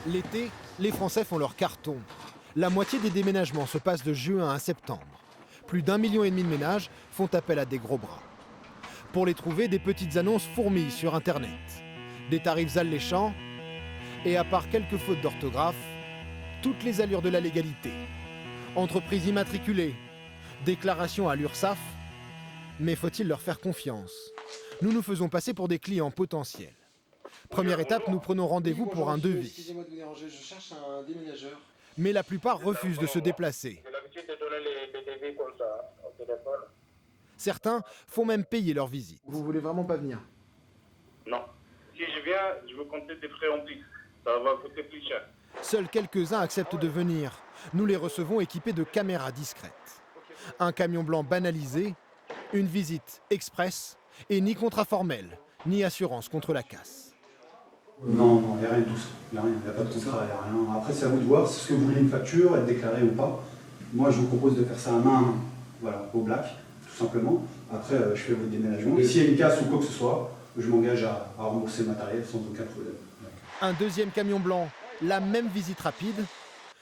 L'été, les Français font leur carton. La moitié des déménagements se passent de juin à septembre. Plus d'1,5 million de ménages font appel à des gros bras. Pour les trouver, des petites annonces fourmillent sur Internet. Des tarifs alléchants et, à part quelques fautes d'orthographe, toutes les allures de la légalité. Entreprises immatriculées, déclarations à l'URSSAF. Mais faut-il leur faire confiance? Nous nous faisons passer pour des clients potentiels. Première étape, nous prenons rendez-vous pour un devis. Excusez-moi de vous déranger, je cherche un déménageur. Mais la plupart refusent de se déplacer. J'ai l'habitude de donner les devis comme ça, au téléphone. Certains font même payer leur visite. Vous voulez vraiment pas venir? Non. Si je viens, je veux compter des frais en plus. Ça va coûter plus cher. Seuls quelques-uns acceptent de venir. Nous les recevons équipés de caméras discrètes. Un camion blanc banalisé, une visite express et ni contrat formel, ni assurance contre la casse. Non, il n'y a rien de tout ça. Il n'y a pas de contrat, il n'y a rien. Après, c'est à vous de voir, c'est ce que vous voulez une facture, être déclarée ou pas. Moi, je vous propose de faire ça à main, voilà, au black, tout simplement. Après, je fais votre déménagement. Et s'il y a une casse ou quoi que ce soit, je m'engage à rembourser le matériel sans aucun problème. Un deuxième camion blanc, la même visite rapide.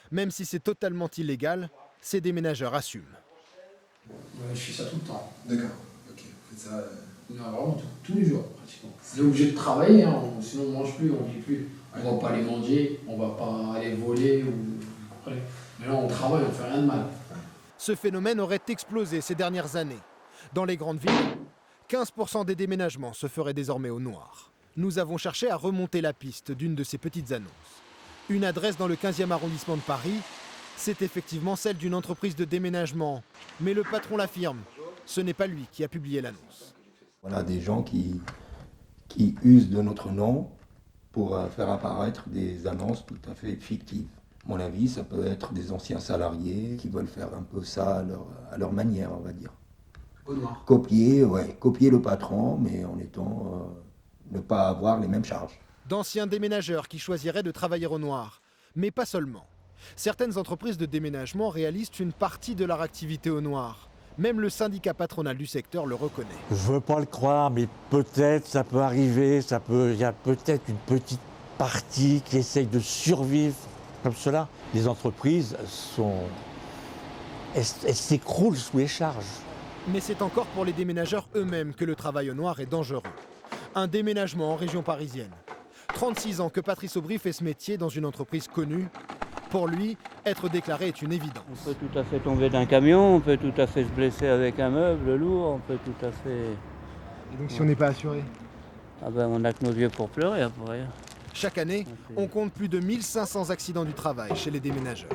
Même si c'est totalement illégal, ces déménageurs assument. Je fais ça tout le temps. D'accord, ok. Vous faites ça. Non, vraiment tous les jours, pratiquement. On est obligé de travailler, hein, sinon on ne mange plus, on ne vit plus. On ne va pas aller manger, on ne va pas aller voler. Mais là, on travaille, on ne fait rien de mal. Ce phénomène aurait explosé ces dernières années. Dans les grandes villes, 15% des déménagements se feraient désormais au noir. Nous avons cherché à remonter la piste d'une de ces petites annonces. Une adresse dans le 15e arrondissement de Paris, c'est effectivement celle d'une entreprise de déménagement. Mais le patron l'affirme, ce n'est pas lui qui a publié l'annonce. Voilà des gens qui usent de notre nom pour faire apparaître des annonces tout à fait fictives. À mon avis, ça peut être des anciens salariés qui veulent faire un peu ça à leur manière, on va dire. Au noir. Copier le patron, mais en étant ne pas avoir les mêmes charges. D'anciens déménageurs qui choisiraient de travailler au noir. Mais pas seulement. Certaines entreprises de déménagement réalisent une partie de leur activité au noir. Même le syndicat patronal du secteur le reconnaît. Je veux pas le croire, mais peut-être ça peut arriver, il y a peut-être une petite partie qui essaye de survivre comme cela. Les entreprises elles s'écroulent sous les charges. Mais c'est encore pour les déménageurs eux-mêmes que le travail au noir est dangereux. Un déménagement en région parisienne. 36 ans que Patrice Aubry fait ce métier dans une entreprise connue. Pour lui, être déclaré est une évidence. On peut tout à fait tomber d'un camion, on peut tout à fait se blesser avec un meuble lourd, on peut tout à fait... Et donc si on n'est pas assuré? Ah ben on n'a que nos yeux pour pleurer après. Chaque année, on compte plus de 1500 accidents du travail chez les déménageurs.